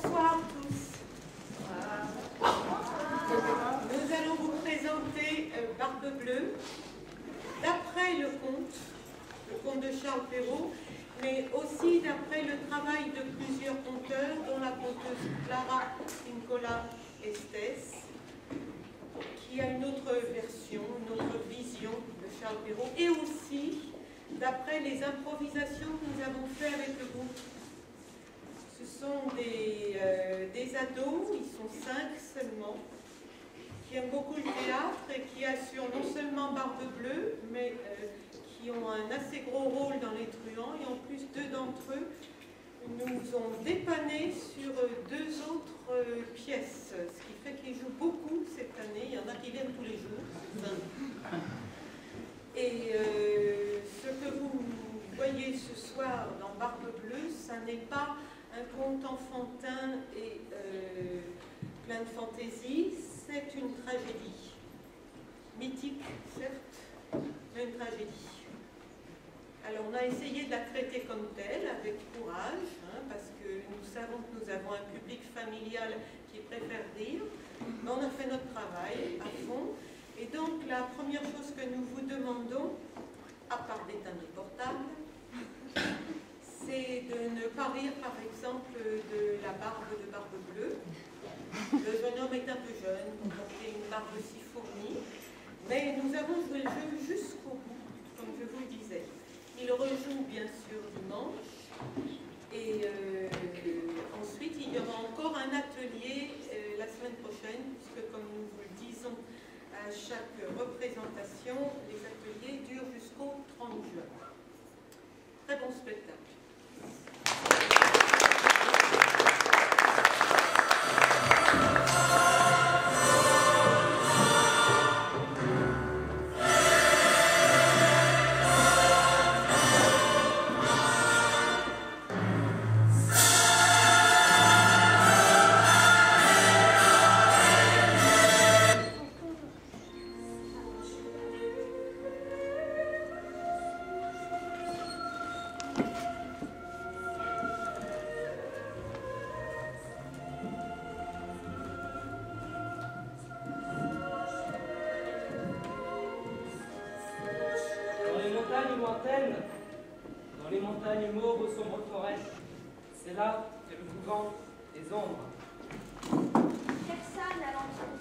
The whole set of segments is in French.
Bonsoir tous. Nous allons vous présenter Barbe Bleue, d'après le conte de Charles Perrault, mais aussi d'après le travail de plusieurs conteurs, dont la conteuse Clara Pinkola Estés, qui a une autre version, une autre vision de Charles Perrault, et aussi d'après les improvisations que nous avons faites avec le groupe. Ce sont des ados, ils sont 5 seulement, qui aiment beaucoup le théâtre et qui assurent non seulement Barbe Bleue, mais qui ont un assez gros rôle dans Les Truands, et en plus 2 d'entre eux nous ont dépanné sur 2 autres pièces, ce qui fait qu'ils jouent beaucoup cette année. Il y en a qui viennent tous les jours. Et ce que vous voyez ce soir dans Barbe Bleue, ça n'est pas un conte enfantin et plein de fantaisie, c'est une tragédie. Mythique, certes, mais une tragédie. Alors on a essayé de la traiter comme telle, avec courage, parce que nous savons que nous avons un public familial qui préfère rire, mais on a fait notre travail à fond. Et donc la première chose que nous vous demandons, à part d'éteindre les portables, c'est de ne pas rire par exemple de la barbe de Barbe Bleue. Le jeune homme est un peu jeune, pour porter une barbe si fournie, mais nous avons joué le jeu jusqu'au bout, comme je vous le disais. Il rejoue bien sûr dimanche, et ensuite il y aura encore un atelier la semaine prochaine, puisque comme nous vous le disons à chaque représentation, les ateliers durent jusqu'au 30 juin. Très bon spectacle. Dans les montagnes mauves aux sombres forêts, c'est là que le couvent des ombres. Personne alentour,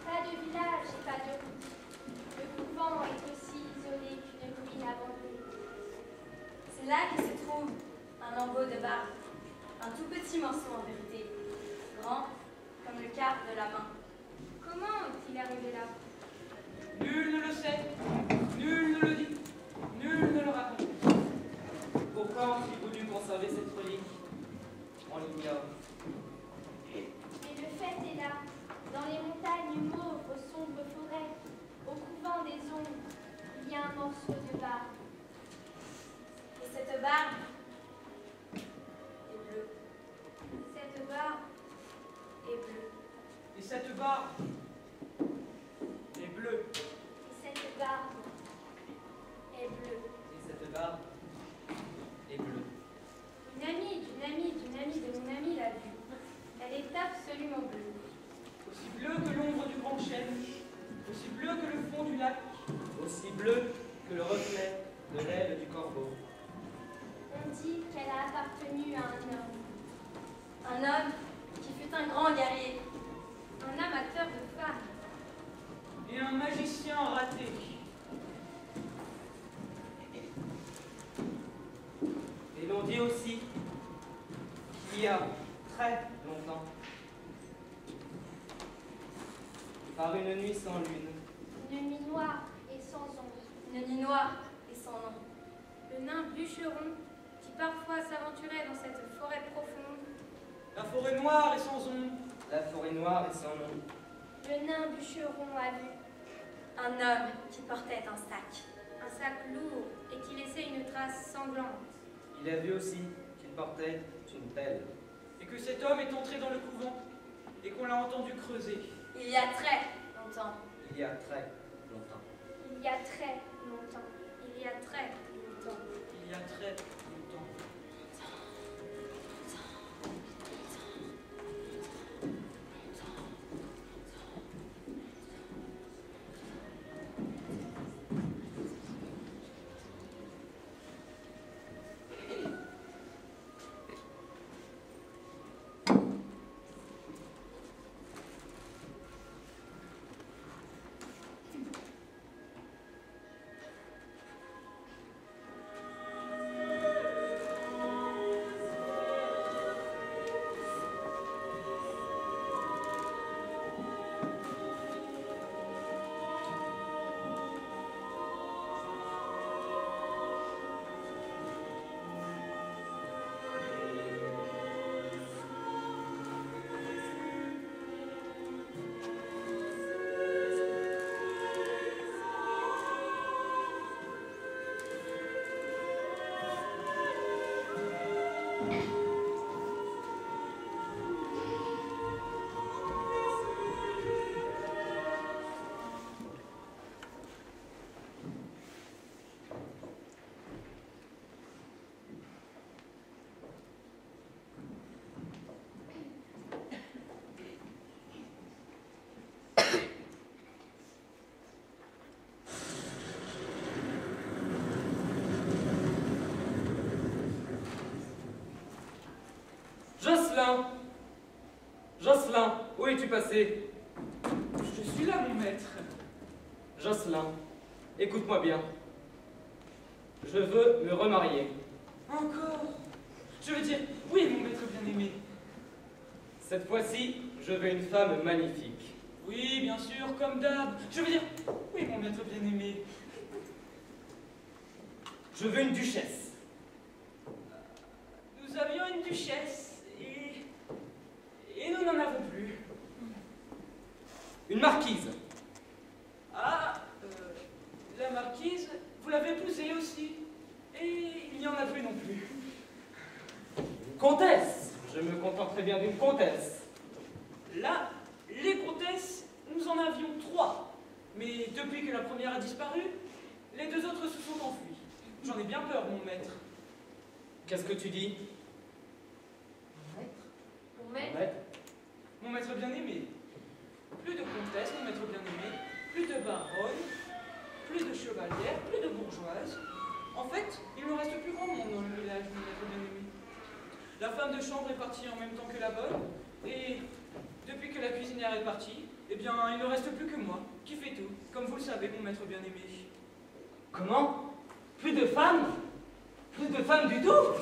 pas de village et pas de route. Le couvent est aussi isolé qu'une ruine abandonnée. C'est là que se trouve un lambeau de barbe, un tout petit morceau en vérité, grand comme le quart de la main. Comment est-il arrivé là? Nul ne le sait, nul ne le dit, nul ne le raconte. Pourquoi ont-ils voulu conserver cette relique? On l'ignore. Mais le fait est là, dans les montagnes mauves, aux sombres forêts, au couvent des ombres, il y a un morceau de barbe. Et cette barbe est bleue. Cette barbe Est bleue. Et cette barbe est bleue. et cette barbe est bleue. Et cette barbe est bleue. Une amie d'une amie d'une amie de mon amie l'a vue. Elle est absolument bleue. Aussi bleu que l'ombre du grand chêne, aussi bleu que le fond du lac, aussi bleu que le reflet de l'aile du corbeau. On dit qu'elle a appartenu à un homme. Un homme qui fut un grand guerrier. Un amateur de femmes. Et un magicien raté. Et l'on dit aussi qu'il y a très longtemps, par une nuit sans lune, Une nuit noire et sans ombre. Une nuit noire et sans nom. Le nain bûcheron qui parfois s'aventurait dans cette forêt profonde. la forêt noire et sans ombre, la forêt noire et sans nom. Le nain bûcheron a vu Un homme qui portait un sac. un sac lourd et qui laissait une trace sanglante. Il a vu aussi qu'il portait une pelle. Et que cet homme est entré dans le couvent et qu'on l'a entendu creuser. Il y a très longtemps. Il y a très longtemps. Il y a très longtemps. Il y a très longtemps. Il y a très longtemps. Jocelyn! Jocelyn, où es-tu passé? Je suis là, mon maître. Jocelyn, écoute-moi bien. Je veux me remarier. Encore? Je veux dire, oui, mon maître bien-aimé. Cette fois-ci, je veux une femme magnifique. Oui, bien sûr, comme d'hab. Je veux dire, oui, mon maître bien-aimé. Je veux une duchesse. Nous avions une duchesse, et nous n'en avons plus. Une marquise. Ah, la marquise, vous l'avez épousée aussi. Et il n'y en a plus non plus. Une comtesse. Je me contenterai bien d'une comtesse. Là, les comtesses, nous en avions 3. Mais depuis que la première a disparu, les 2 autres se sont enfuis. J'en ai bien peur, mon maître. Qu'est-ce que tu dis? Mon maître. Maître. Mon maître bien-aimé. Plus de comtesses, mon maître bien-aimé. Plus de baronnes. Plus de chevalières. Plus de bourgeoises. En fait, il ne reste plus grand monde dans le village, mon maître bien-aimé. La femme de chambre est partie en même temps que la bonne. Et depuis que la cuisinière est partie, eh bien, il ne reste plus que moi, qui fait tout, comme vous le savez, mon maître bien-aimé. Comment? Plus de femmes? Plus de femmes du tout?